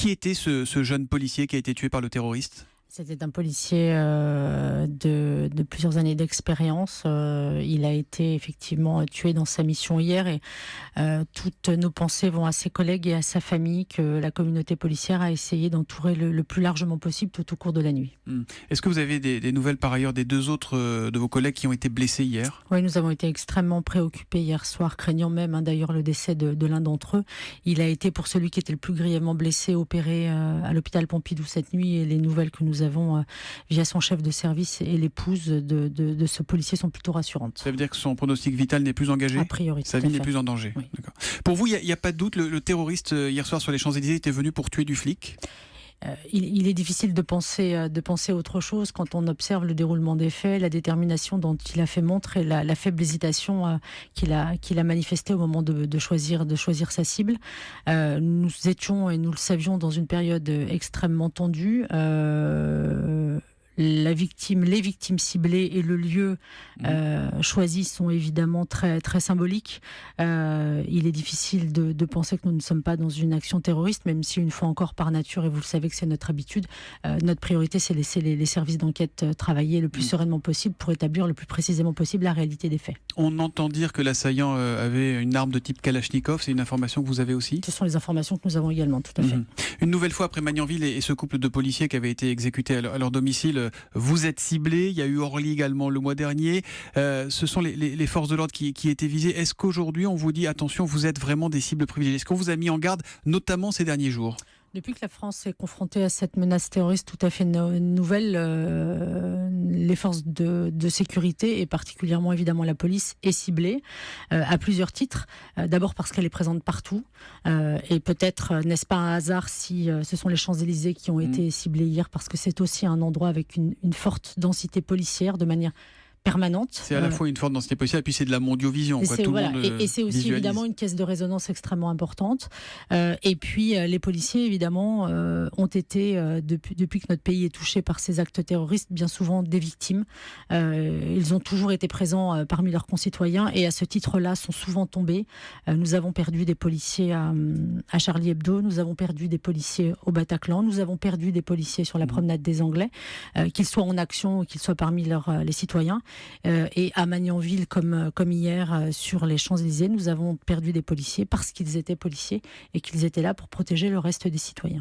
Qui était ce jeune policier qui a été tué par le terroriste ? C'était un policier de plusieurs années d'expérience. Il a été effectivement tué dans sa mission hier et toutes nos pensées vont à ses collègues et à sa famille que la communauté policière a essayé d'entourer le plus largement possible tout au cours de la nuit. Est-ce que vous avez des nouvelles par ailleurs des deux autres de vos collègues qui ont été blessés hier ? Oui, nous avons été extrêmement préoccupés hier soir, craignant même d'ailleurs le décès de l'un d'entre eux. Il a été, pour celui qui était le plus grièvement blessé, opéré à l'hôpital Pompidou cette nuit, et les nouvelles que nous avons via son chef de service et l'épouse de ce policier sont plutôt rassurantes. Ça veut dire que son pronostic vital n'est plus engagé ? A priori, sa vie n'est plus en danger. Oui. D'accord. Pour vous, il n'y a pas de doute, le terroriste hier soir sur les Champs-Élysées était venu pour tuer du flic ? Il est difficile de penser autre chose quand on observe le déroulement des faits, la détermination dont il a fait montre et la faible hésitation qu'il a manifestée au moment de choisir sa cible. Nous étions, et nous le savions, dans une période extrêmement tendue. Les victimes ciblées et le lieu choisi sont évidemment très, très symboliques. Il est difficile de penser que nous ne sommes pas dans une action terroriste, même si, une fois encore, par nature, et vous le savez que c'est notre habitude, notre priorité, c'est laisser les services d'enquête travailler le plus sereinement possible pour établir le plus précisément possible la réalité des faits. On entend dire que l'assaillant avait une arme de type Kalachnikov, c'est une information que vous avez aussi ? Ce sont les informations que nous avons également, tout à fait. Une nouvelle fois, après Magnanville et ce couple de policiers qui avait été exécutés à leur domicile, vous êtes ciblés. Il y a eu Orly également le mois dernier. Ce sont les forces de l'ordre qui étaient visées. Est-ce qu'aujourd'hui, on vous dit, attention, vous êtes vraiment des cibles privilégiées ? Est-ce qu'on vous a mis en garde, notamment ces derniers jours ? Depuis que la France est confrontée à cette menace terroriste tout à fait nouvelle, les forces de sécurité, et particulièrement évidemment la police, est ciblée à plusieurs titres. D'abord parce qu'elle est présente partout. Et peut-être, n'est-ce pas un hasard si ce sont les Champs-Élysées qui ont été ciblés hier, parce que c'est aussi un endroit avec une forte densité policière de manière permanente. C'est à la fois une forte densité policière et puis c'est de la mondiovision. Et c'est aussi visualise. Évidemment une caisse de résonance extrêmement importante. Et puis les policiers évidemment ont été, depuis que notre pays est touché par ces actes terroristes, bien souvent des victimes. Ils ont toujours été présents parmi leurs concitoyens et à ce titre-là sont souvent tombés. Nous avons perdu des policiers à Charlie Hebdo, nous avons perdu des policiers au Bataclan, nous avons perdu des policiers sur la promenade des Anglais, qu'ils soient en action ou qu'ils soient parmi les citoyens. Et à Magnanville, comme hier sur les Champs-Élysées, nous avons perdu des policiers parce qu'ils étaient policiers et qu'ils étaient là pour protéger le reste des citoyens.